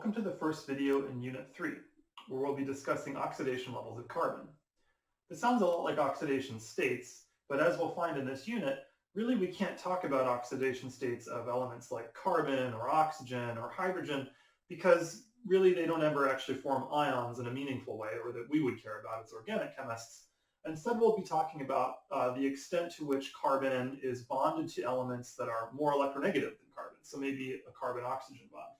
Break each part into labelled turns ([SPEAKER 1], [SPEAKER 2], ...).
[SPEAKER 1] welcome to the first video in Unit 3, where we'll be discussing oxidation levels of carbon. This sounds a lot like oxidation states, but as we'll find in this unit, really we can't talk about oxidation states of elements like carbon or oxygen or hydrogen because really they don't ever actually form ions in a meaningful way or that we would care about as organic chemists. Instead, we'll be talking about the extent to which carbon is bonded to elements that are more electronegative than carbon. So maybe a carbon-oxygen bond,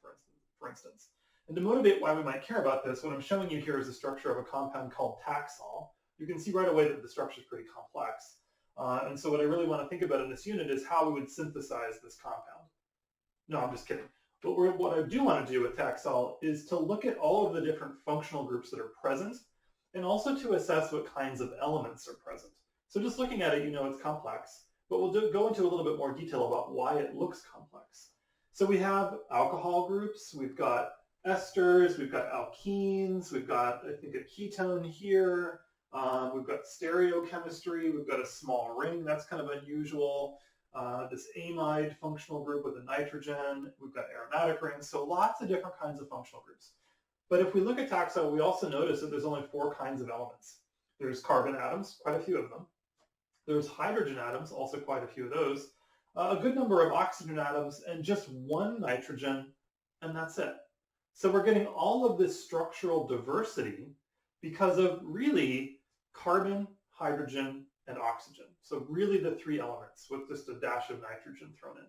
[SPEAKER 1] for instance. And to motivate why we might care about this, what I'm showing you here is the structure of a compound called Taxol. You can see right away that the structure is pretty complex. And so what I really want to think about in this unit is how we would synthesize this compound. No, I'm just kidding. But what I do want to do with Taxol is to look at all of the different functional groups that are present and also to assess what kinds of elements are present. So just looking at it, you know it's complex, but we'll go into a little bit more detail about why it looks complex. So we have alcohol groups, we've got esters, we've got alkenes, we've got, I think, a ketone here, we've got stereochemistry, we've got a small ring, that's kind of unusual, this amide functional group with a nitrogen, we've got aromatic rings, so lots of different kinds of functional groups. But if we look at Taxol, we also notice that there's only 4 kinds of elements. There's carbon atoms, quite a few of them. There's hydrogen atoms, also quite a few of those. A good number of oxygen atoms, and just 1 nitrogen, and that's it. So we're getting all of this structural diversity because of really carbon, hydrogen, and oxygen. So really the 3 elements with just a dash of nitrogen thrown in.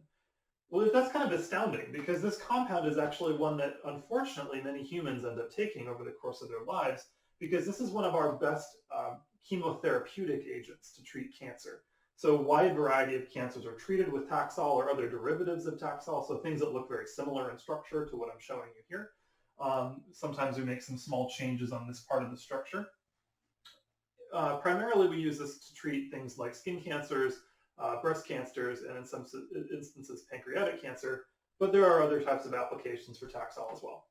[SPEAKER 1] Well, that's kind of astounding because this compound is actually one that unfortunately many humans end up taking over the course of their lives because this is one of our best chemotherapeutic agents to treat cancer. So a wide variety of cancers are treated with Taxol or other derivatives of Taxol, so things that look very similar in structure to what I'm showing you here. Sometimes we make some small changes on this part of the structure. Primarily we use this to treat things like skin cancers, breast cancers, and in some instances pancreatic cancer, but there are other types of applications for Taxol as well.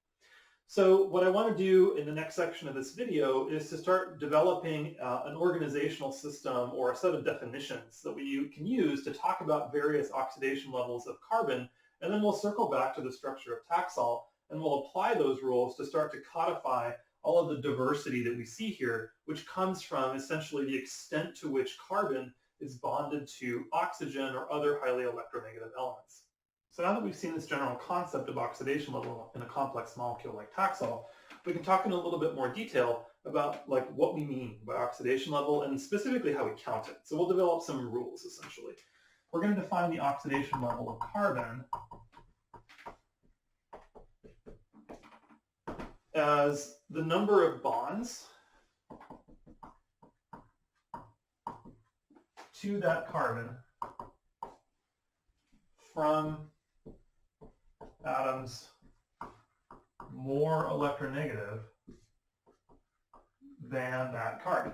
[SPEAKER 1] So what I want to do in the next section of this video is to start developing an organizational system or a set of definitions that we can use to talk about various oxidation levels of carbon, and then we'll circle back to the structure of Taxol and we'll apply those rules to start to codify all of the diversity that we see here, which comes from essentially the extent to which carbon is bonded to oxygen or other highly electronegative elements. So now that we've seen this general concept of oxidation level in a complex molecule like Taxol, we can talk in a little bit more detail about what we mean by oxidation level and specifically how we count it. So we'll develop some rules essentially. We're going to define the oxidation level of carbon as the number of bonds to that carbon from atoms more electronegative than that carbon.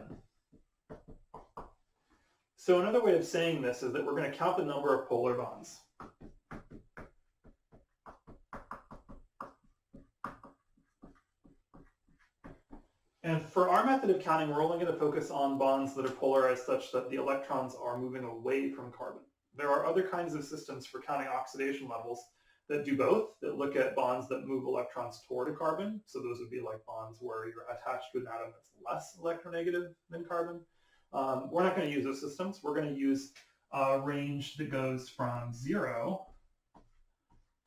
[SPEAKER 1] So another way of saying this is that we're going to count the number of polar bonds. And for our method of counting, we're only going to focus on bonds that are polarized such that the electrons are moving away from carbon. There are other kinds of systems for counting oxidation levels that do both, that look at bonds that move electrons toward a carbon. So those would be like bonds where you're attached to an atom that's less electronegative than carbon. We're not going to use those systems. We're going to use a range that goes from 0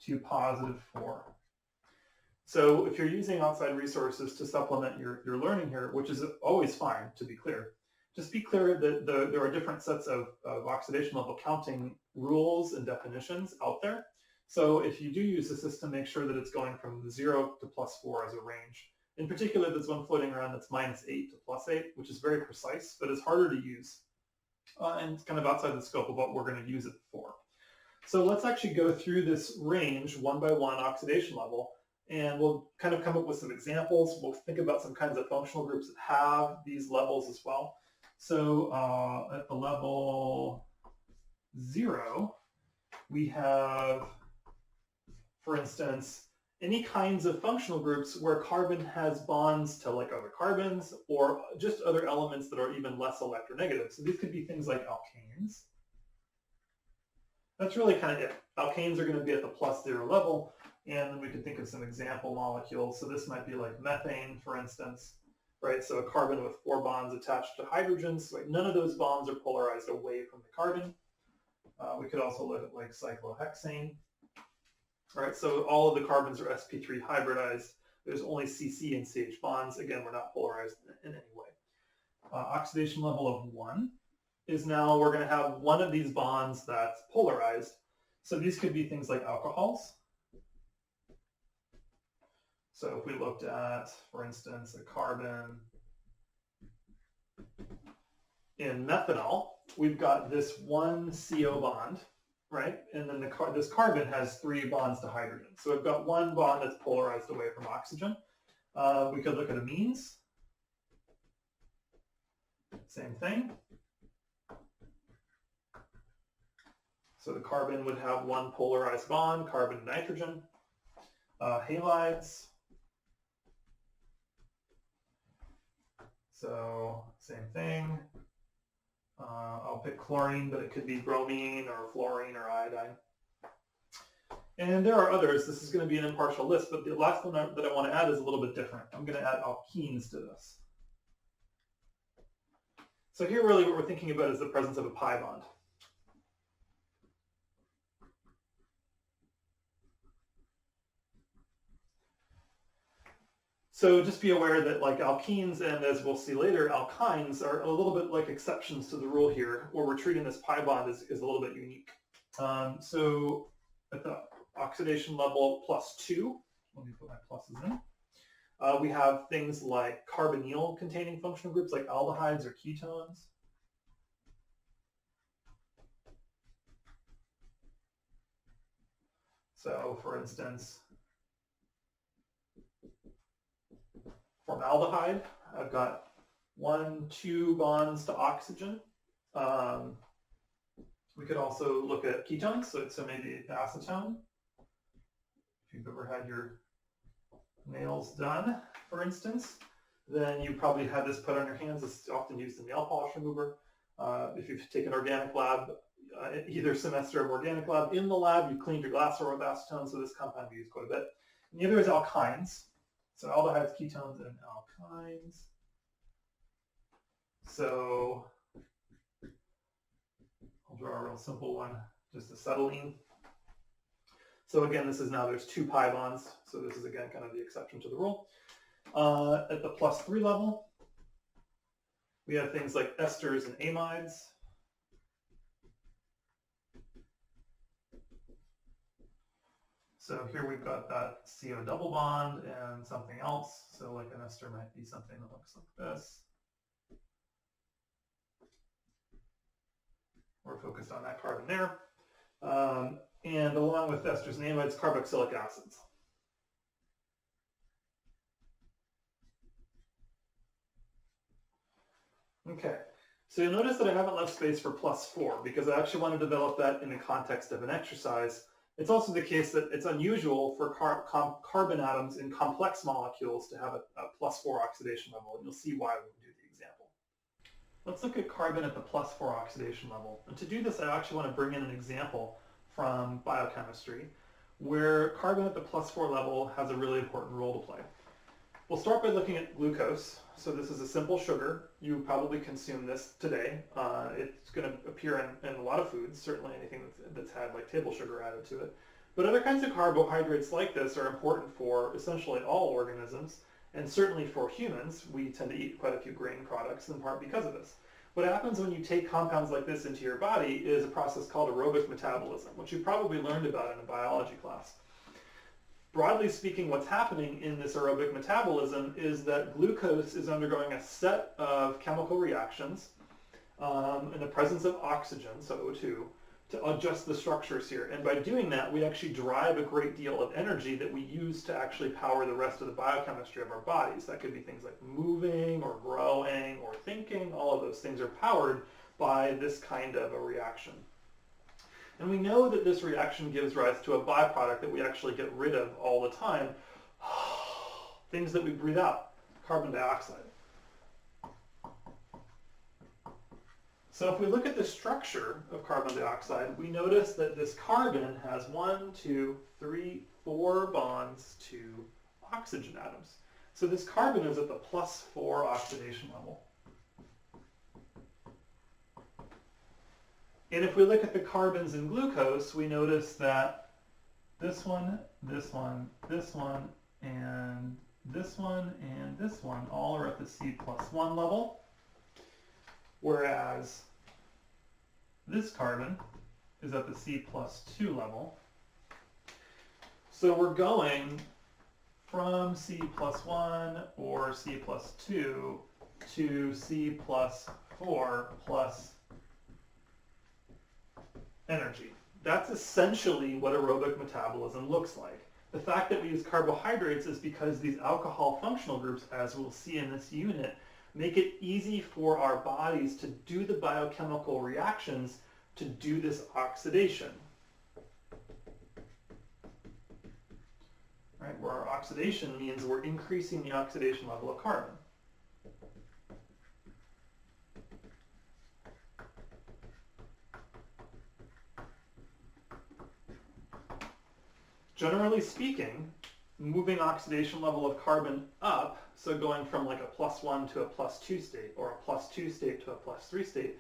[SPEAKER 1] to +4. So if you're using outside resources to supplement your learning here, which is always fine, to be clear, just be clear that there are different sets of oxidation level counting rules and definitions out there. So if you do use the system, make sure that it's going from 0 to +4 as a range. In particular, there's one floating around that's -8 to +8, which is very precise, but it's harder to use. And it's kind of outside the scope of what we're going to use it for. So let's actually go through this range one by one oxidation level, and we'll kind of come up with some examples. We'll think about some kinds of functional groups that have these levels as well. So at the level 0, we have, for instance, any kinds of functional groups where carbon has bonds to other carbons or just other elements that are even less electronegative. So these could be things like alkanes. That's really kind of it. Alkanes are going to be at the +0 level. And then we could think of some example molecules. So this might be like methane, for instance, right? So a carbon with 4 bonds attached to hydrogens. Right? None of those bonds are polarized away from the carbon. We could also look at like cyclohexane. All right, so all of the carbons are sp3 hybridized. There's only CC and CH bonds. Again, we're not polarized in any way. Oxidation level of 1 is now we're going to have one of these bonds that's polarized. So these could be things like alcohols. So if we looked at, for instance, a carbon in methanol, we've got this one CO bond, right? And then this carbon has 3 bonds to hydrogen. So we've got one bond that's polarized away from oxygen. We could look at amines. Same thing. So the carbon would have one polarized bond, carbon and nitrogen. Halides. So same thing. I'll pick chlorine, but it could be bromine or fluorine or iodine. And there are others. This is going to be an impartial list, but the last one that I want to add is a little bit different. I'm going to add alkenes to this. So here really what we're thinking about is the presence of a pi bond. So just be aware that like alkenes and, as we'll see later, alkynes are a little bit like exceptions to the rule here, where we're treating this pi bond is a little bit unique. So at the oxidation level +2, let me put my pluses in, we have things like carbonyl containing functional groups like aldehydes or ketones. So for instance, formaldehyde, I've got 1, 2 bonds to oxygen. We could also look at ketones, so maybe acetone. If you've ever had your nails done, for instance, then you probably had this put on your hands. It's often used in nail polish remover. If you've taken organic lab, either semester of organic lab in the lab, you cleaned your glassware with acetone, so this compound we use quite a bit. And the other is alkynes. So aldehydes, ketones, and alkynes. So I'll draw a real simple one, just acetylene. So again, this is now there's 2 pi bonds. So this is again kind of the exception to the rule. At the +3 level, we have things like esters and amides. So here we've got that CO double bond and something else. So like an ester might be something that looks like this. We're focused on that carbon there. And along with esters and amides, carboxylic acids. Okay, so you'll notice that I haven't left space for +4 because I actually want to develop that in the context of an exercise. It's also the case that it's unusual for carbon atoms in complex molecules to have a +4 oxidation level, and you'll see why when we do the example. Let's look at carbon at the +4 oxidation level. And to do this, I actually want to bring in an example from biochemistry where carbon at the +4 level has a really important role to play. We'll start by looking at glucose. So this is a simple sugar. You probably consume this today. It's going to appear in a lot of foods, certainly anything that's had like table sugar added to it. But other kinds of carbohydrates like this are important for essentially all organisms, and certainly for humans. We tend to eat quite a few grain products in part because of this. What happens when you take compounds like this into your body is a process called aerobic metabolism, which you probably learned about in a biology class. Broadly speaking, what's happening in this aerobic metabolism is that glucose is undergoing a set of chemical reactions in the presence of oxygen, so O2, to adjust the structures here. And by doing that, we actually drive a great deal of energy that we use to actually power the rest of the biochemistry of our bodies. That could be things like moving or growing or thinking. All of those things are powered by this kind of a reaction. And we know that this reaction gives rise to a byproduct that we actually get rid of all the time. Things that we breathe out, carbon dioxide. So if we look at the structure of carbon dioxide, we notice that this carbon has 1, 2, 3, 4 bonds to oxygen atoms. So this carbon is at the +4 oxidation level. And if we look at the carbons in glucose, we notice that this one, this one, this one, and this one, and this one all are at the C+1 level, whereas this carbon is at the C+2 level. So we're going from C+1 or C+2 to C+4 plus energy. That's essentially what aerobic metabolism looks like. The fact that we use carbohydrates is because these alcohol functional groups, as we'll see in this unit, make it easy for our bodies to do the biochemical reactions to do this oxidation. Right, where our oxidation means we're increasing the oxidation level of carbon. Generally speaking, moving oxidation level of carbon up, so going from like a +1 to a +2 state, or a +2 state to a +3 state,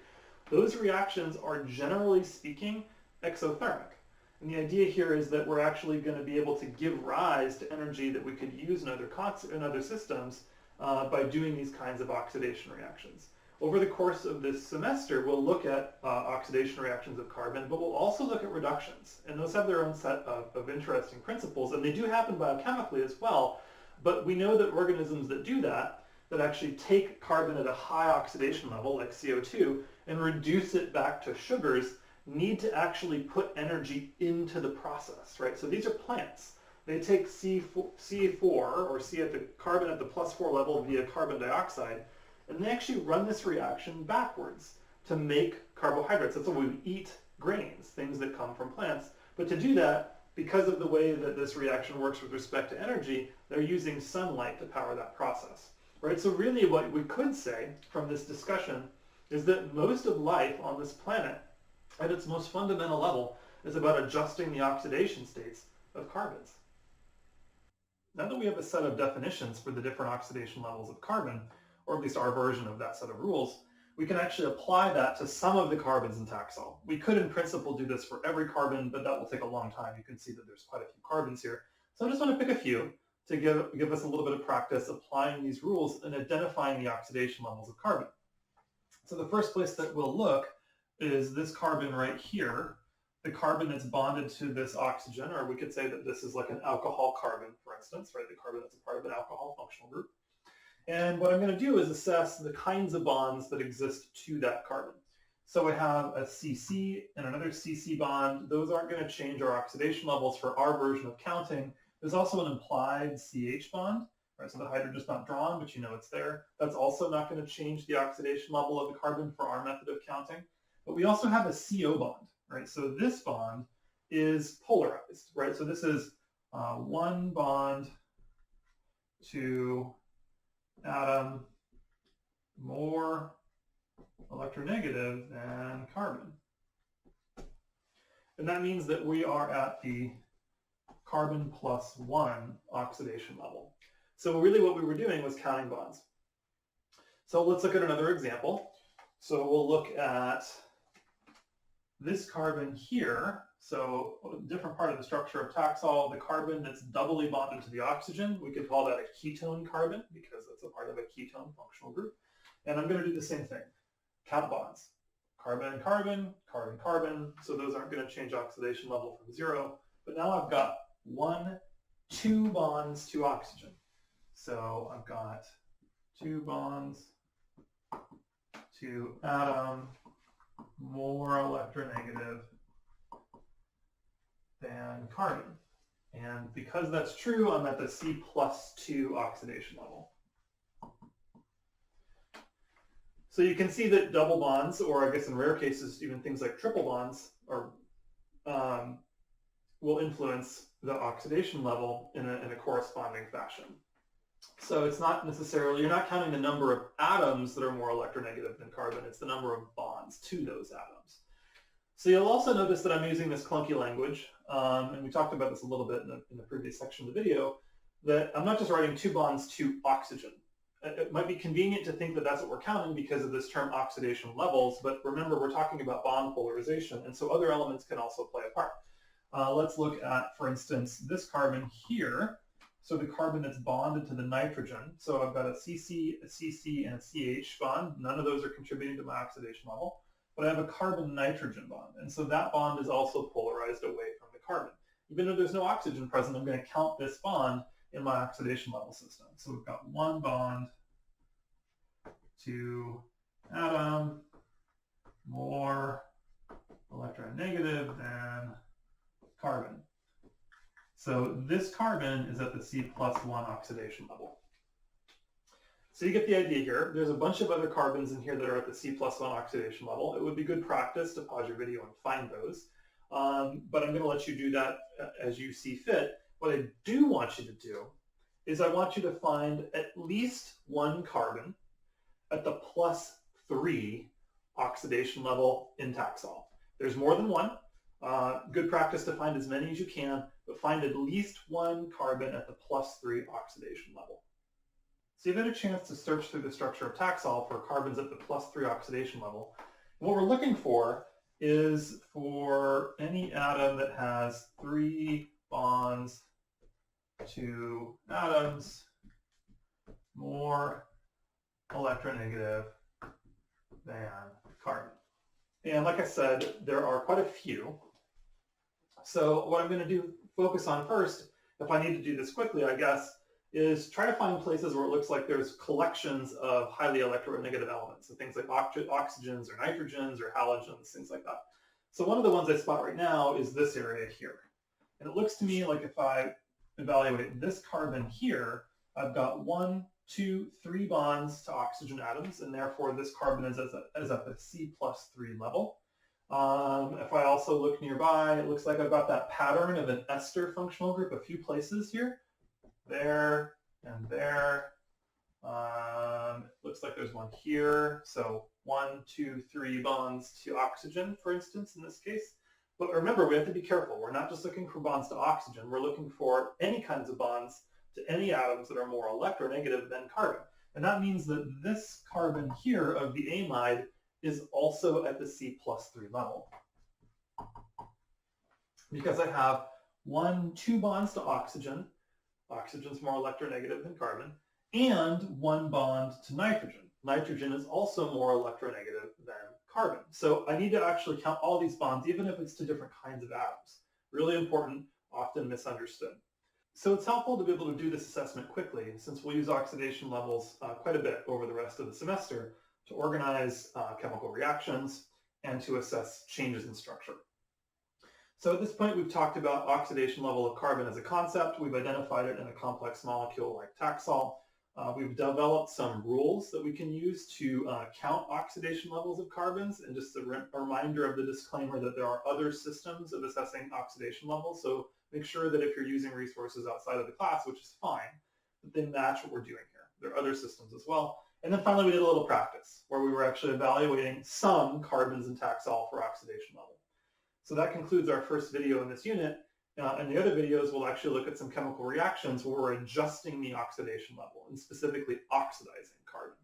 [SPEAKER 1] those reactions are generally speaking exothermic. And the idea here is that we're actually going to be able to give rise to energy that we could use in other systems by doing these kinds of oxidation reactions. Over the course of this semester, we'll look at oxidation reactions of carbon, but we'll also look at reductions. And those have their own set of interesting principles, and they do happen biochemically as well. But we know that organisms that do that actually take carbon at a high oxidation level, like CO2, and reduce it back to sugars, need to actually put energy into the process, right? So these are plants. They take C4 or carbon at the +4 level via carbon dioxide, and they actually run this reaction backwards to make carbohydrates. That's why we eat grains, things that come from plants. But to do that, because of the way that this reaction works with respect to energy, they're using sunlight to power that process. Right? So really what we could say from this discussion is that most of life on this planet, at its most fundamental level, is about adjusting the oxidation states of carbons. Now that we have a set of definitions for the different oxidation levels of carbon, or at least our version of that set of rules, we can actually apply that to some of the carbons in Taxol. We could in principle do this for every carbon, but that will take a long time. You can see that there's quite a few carbons here. So I just want to pick a few to give us a little bit of practice applying these rules and identifying the oxidation levels of carbon. So the first place that we'll look is this carbon right here, the carbon that's bonded to this oxygen, or we could say that this is like an alcohol carbon, for instance, right? The carbon that's a part of an alcohol functional group. And what I'm going to do is assess the kinds of bonds that exist to that carbon. So we have a CC and another CC bond. Those aren't going to change our oxidation levels for our version of counting. There's also an implied CH bond, right? So the hydrogen's not drawn, but you know it's there. That's also not going to change the oxidation level of the carbon for our method of counting. But we also have a CO bond, right? So this bond is polarized, right? So this is one bond to atom more electronegative than carbon. And that means that we are at the carbon +1 oxidation level. So really what we were doing was counting bonds. So let's look at another example. So we'll look at this carbon here. So a different part of the structure of Taxol, the carbon that's doubly bonded to the oxygen, we could call that a ketone carbon because that's a part of a ketone functional group. And I'm going to do the same thing. Count bonds. Carbon, carbon, carbon, carbon. So those aren't going to change oxidation level from 0. But now I've got 2 bonds to oxygen. So I've got 2 bonds to atom more electronegative than carbon. And because that's true, I'm at the C+2 oxidation level. So you can see that double bonds, or I guess in rare cases, even things like triple bonds, will influence the oxidation level in a corresponding fashion. So it's not necessarily, you're not counting the number of atoms that are more electronegative than carbon, it's the number of bonds to those atoms. So you'll also notice that I'm using this clunky language, and we talked about this a little bit in the previous section of the video, that I'm not just writing 2 bonds to oxygen. It might be convenient to think that that's what we're counting because of this term oxidation levels, but remember we're talking about bond polarization, and so other elements can also play a part. Let's look at, for instance, this carbon here. So the carbon that's bonded to the nitrogen. So I've got a CC, a CC, and a CH bond. None of those are contributing to my oxidation level. But I have a carbon-nitrogen bond. And so that bond is also polarized away from the carbon. Even though there's no oxygen present, I'm going to count this bond in my oxidation level system. So we've got 1 bond to atom, more electronegative than carbon. So this carbon is at the C+1 oxidation level. So you get the idea here. There's a bunch of other carbons in here that are at the C+1 oxidation level. It would be good practice to pause your video and find those. But I'm going to let you do that as you see fit. What I do want you to do is I want you to find at least 1 carbon at the +3 oxidation level in Taxol. There's more than 1. Good practice to find as many as you can, but find at least 1 carbon at the +3 oxidation level. So you've had a chance to search through the structure of Taxol for carbons at the +3 oxidation level. And what we're looking for is for any atom that has 3 bonds to atoms more electronegative than carbon. And like I said, there are quite a few. So what I'm going to focus on first, if I need to do this quickly, I guess, is try to find places where it looks like there's collections of highly electronegative elements, so things like oxygens or nitrogens or halogens, things like that. So one of the ones I spot right now is this area here. And it looks to me like if I evaluate this carbon here, I've got 1, 2, 3 bonds to oxygen atoms, and therefore this carbon is at the C+3 level. If I also look nearby, it looks like I've got that pattern of an ester functional group a few places here. There and there. It looks like there's one here. So 1, 2, 3 bonds to oxygen, for instance, in this case. But remember, we have to be careful. We're not just looking for bonds to oxygen. We're looking for any kinds of bonds to any atoms that are more electronegative than carbon. And that means that this carbon here of the amide is also at the C+3 level. Because I have 1, 2 bonds to oxygen. Oxygen's more electronegative than carbon. And 1 bond to nitrogen. Nitrogen is also more electronegative than carbon. So I need to actually count all these bonds, even if it's to different kinds of atoms. Really important, often misunderstood. So it's helpful to be able to do this assessment quickly, since we'll use oxidation levels quite a bit over the rest of the semester to organize chemical reactions and to assess changes in structure. So at this point, we've talked about oxidation level of carbon as a concept. We've identified it in a complex molecule like Taxol. We've developed some rules that we can use to count oxidation levels of carbons, and just a reminder of the disclaimer that there are other systems of assessing oxidation levels. So make sure that if you're using resources outside of the class, which is fine, that they match what we're doing here. There are other systems as well. And then finally, we did a little practice where we were actually evaluating some carbons in Taxol for oxidation level. So that concludes our first video in this unit. In the other videos, we'll actually look at some chemical reactions where we're adjusting the oxidation level and specifically oxidizing carbon.